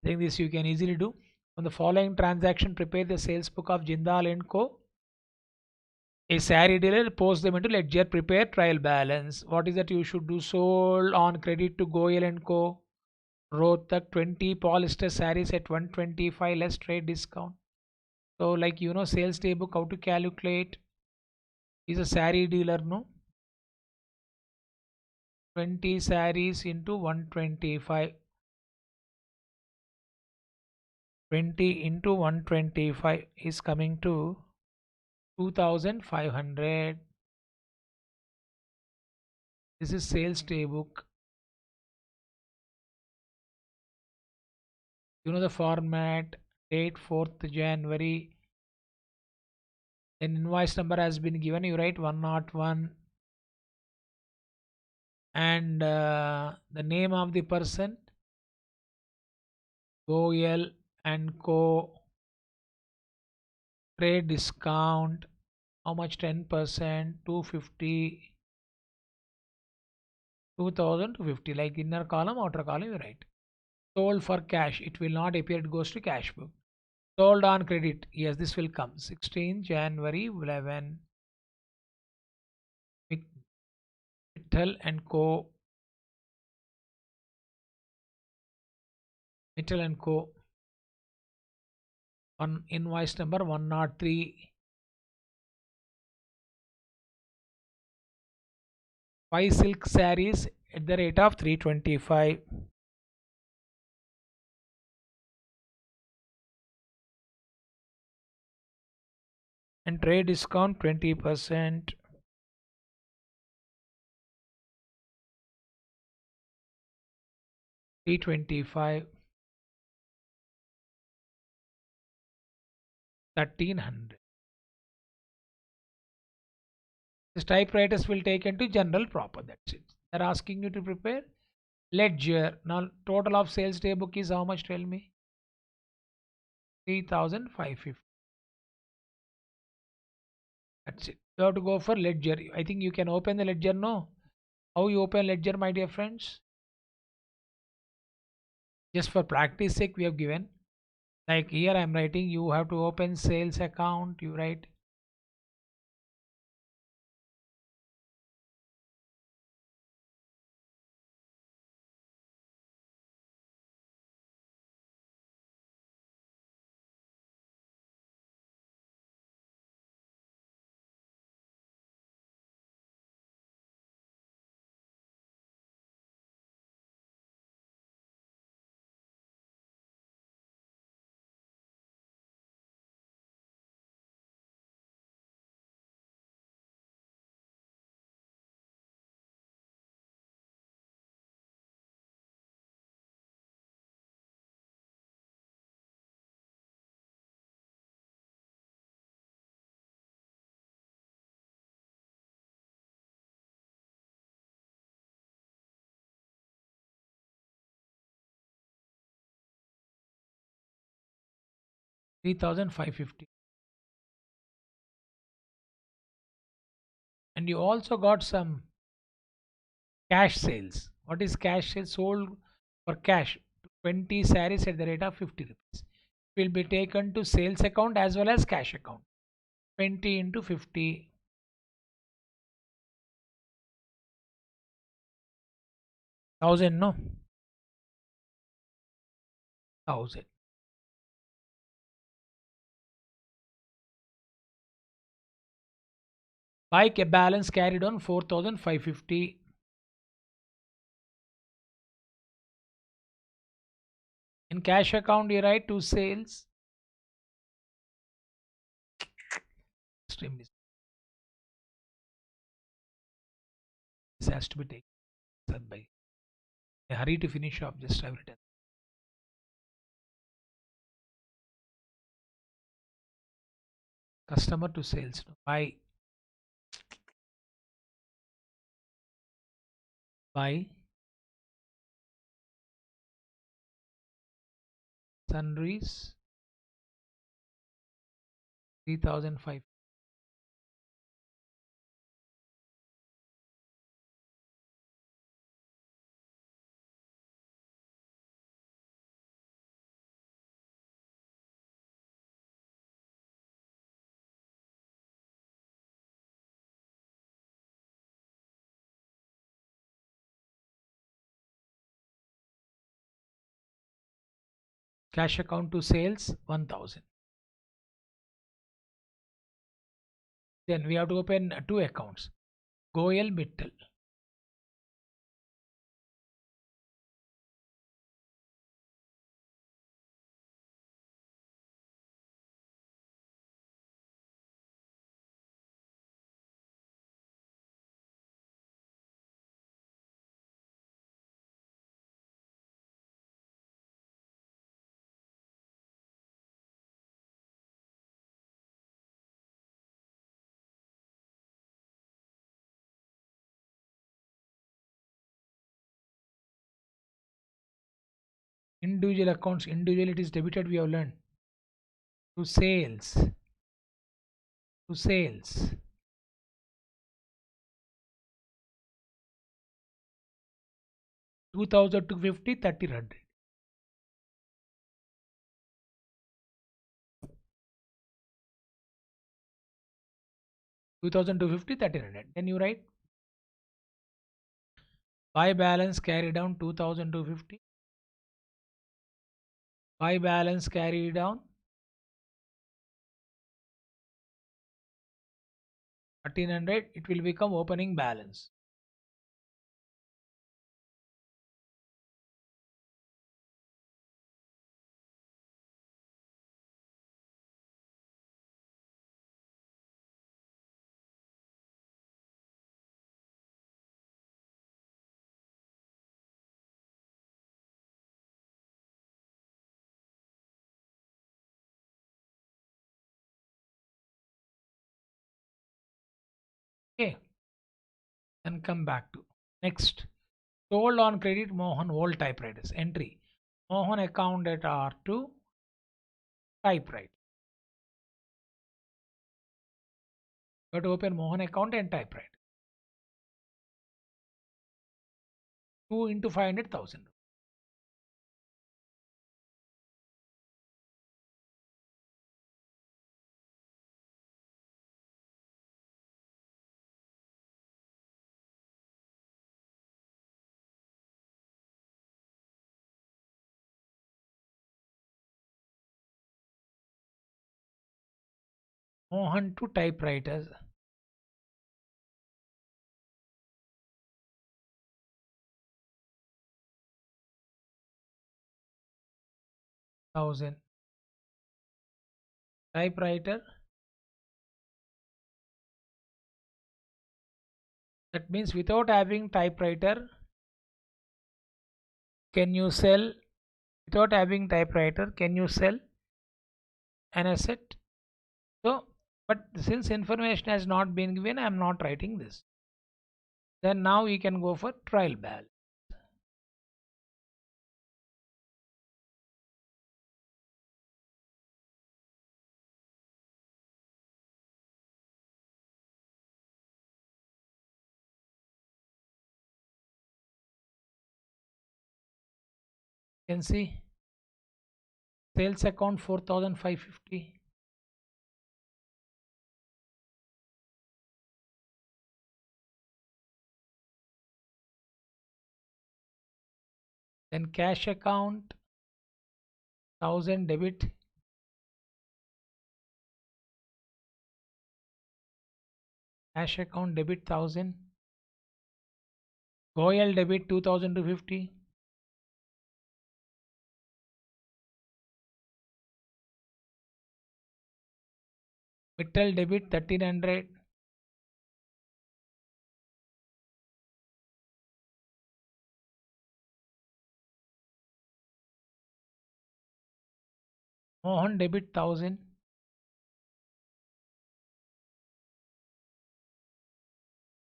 I think this you can easily do. On the following transaction, prepare the sales book of Jindal and Co. A sari dealer post them into ledger, prepare trial balance. What is that you should do? Sold on credit to Goyal and Co. Rohtak 20 polyester saris at 125 less trade discount. So like sales day book how to calculate is a sari dealer no 20 saris into 125 20 into 125 is coming to 2500. This is sales day book. The format, date 4th January, then invoice number has been given, you write 101 and the name of the person Goyal and Co. Trade discount how much? 10%, 250, 2250, like inner column outer column you write. Sold for cash, it will not appear, it goes to cash book. Sold on credit, yes, this will come 16 January 11. Mittal and Co. Mittal and Co. On invoice number 103. 5 silk sarees at the rate of 325. And trade discount 20%. 325. 1300. This typewriters will take into general proper. That's it. They're asking you to prepare ledger. Now total of sales day book is how much? Tell me. 3550. That's it. You have to go for ledger. I think you can open the ledger. No. How you open ledger, my dear friends? Just for practice sake, we have given. Like here, I'm writing. You have to open sales account. You write 3550. And you also got some cash sales. What is cash sales? Sold for cash 20 saris at the rate of 50 rupees. Will be taken to sales account as well as cash account. 20 into 50. 1000, no? 1000. Buy balance carried on 4550. In cash account, you write to sales. Extremely. This has to be taken by. Hurry to finish up. Just I will tell. Customer to sales. Buy sundries 3005. Cash account to sales 1000. Then we have to open two accounts. Goel Mittal. Individual accounts, individual it is debited, we have learned. To sales. To sales. 2250, 3000. 2250, 1300. Then you write buy balance carry down 2250. Buy balance carry down 1300. It will become opening balance. Okay. Then come back to next. Sold on credit Mohan old typewriters. Entry. Mohan account at R2 typewriter. You have to open Mohan account and typewriter. 2 into 500,000. Mohan to typewriters. Thousand. Typewriter. That means without having typewriter, can you sell? Without having typewriter, can you sell an asset? So, but since information has not been given, I am not writing this. Then now we can go for trial balance. You can see sales account 4550. Then cash account 1000 debit, cash account debit 1000, Goyal debit 2250, Mittal debit 1300, Mohan debit 1000,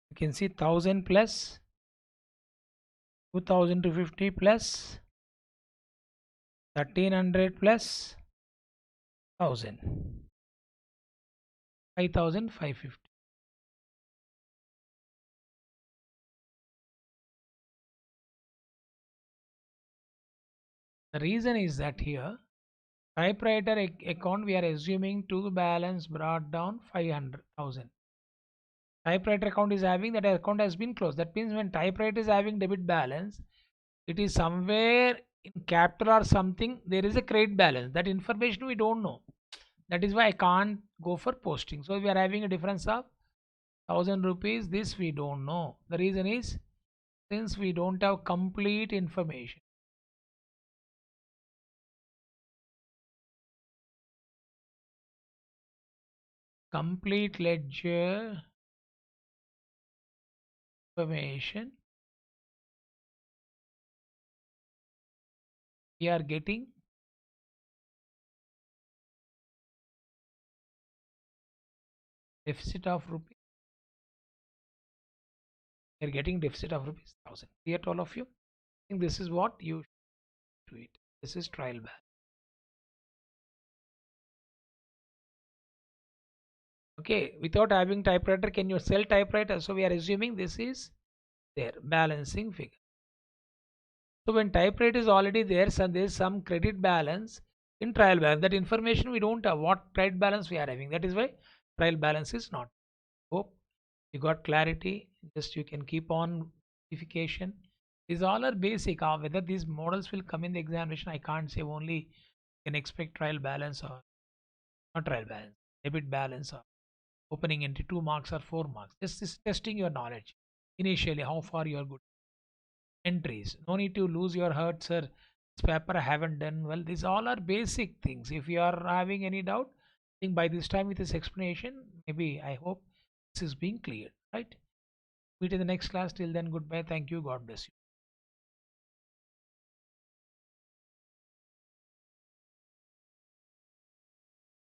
you can see 1000 plus 2250 plus 1300 plus 1000, 5550. The reason is that here typewriter account we are assuming to balance brought down 500,000. Typewriter account is having that account has been closed. That means when typewriter is having debit balance, it is somewhere in capital or something. There is a credit balance. That information we don't know. That is why I can't go for posting. So we are having a difference of 1000 rupees. This we don't know. The reason is since we don't have complete information. Complete ledger information we are getting deficit of rupees. We are getting deficit of rupees 1000. Clear to all of you? I think this is what you should do it. This is trial balance. Okay, without having typewriter, can you sell typewriter? So we are assuming this is there balancing figure. So when typewriter is already there, so there is some credit balance in trial balance. That information we don't have what credit balance we are having. That is why trial balance is not. Hope you got clarity. Just you can keep on verification. These all are basic. Whether these models will come in the examination, I can't say. Only you can expect trial balance or not trial balance, debit balance or opening into 2 marks or 4 marks. This is testing your knowledge initially, how far you are good. Entries. No need to lose your heart, sir. This paper I haven't done well. These all are basic things. If you are having any doubt, I think by this time with this explanation, maybe I hope this is being cleared. Right? Meet in the next class. Till then, goodbye. Thank you. God bless you.